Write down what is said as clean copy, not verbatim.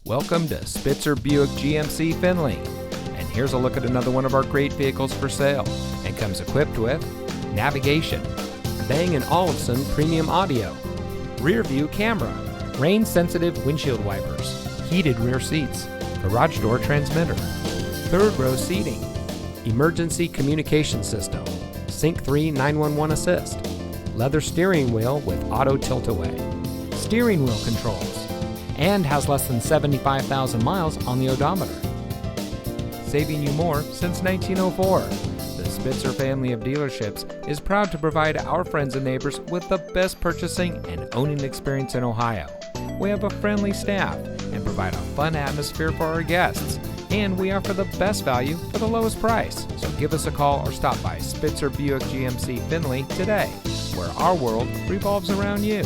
Welcome to Spitzer Buick GMC Findlay. And here's a look at another one of our great vehicles for sale. And comes equipped with navigation, Bang & Olufsen premium audio, rear view camera, rain sensitive windshield wipers, heated rear seats, garage door transmitter, third row seating, emergency communication system, Sync 3 911 assist, leather steering wheel with auto tilt-away, steering wheel controls, and has less than 75,000 miles on the odometer. Saving you more since 1904. The Spitzer family of dealerships is proud to provide our friends and neighbors with the best purchasing and owning experience in Ohio. We have a friendly staff and provide a fun atmosphere for our guests. And we offer the best value for the lowest price. So give us a call or stop by Spitzer Buick GMC Findlay today, where our world revolves around you.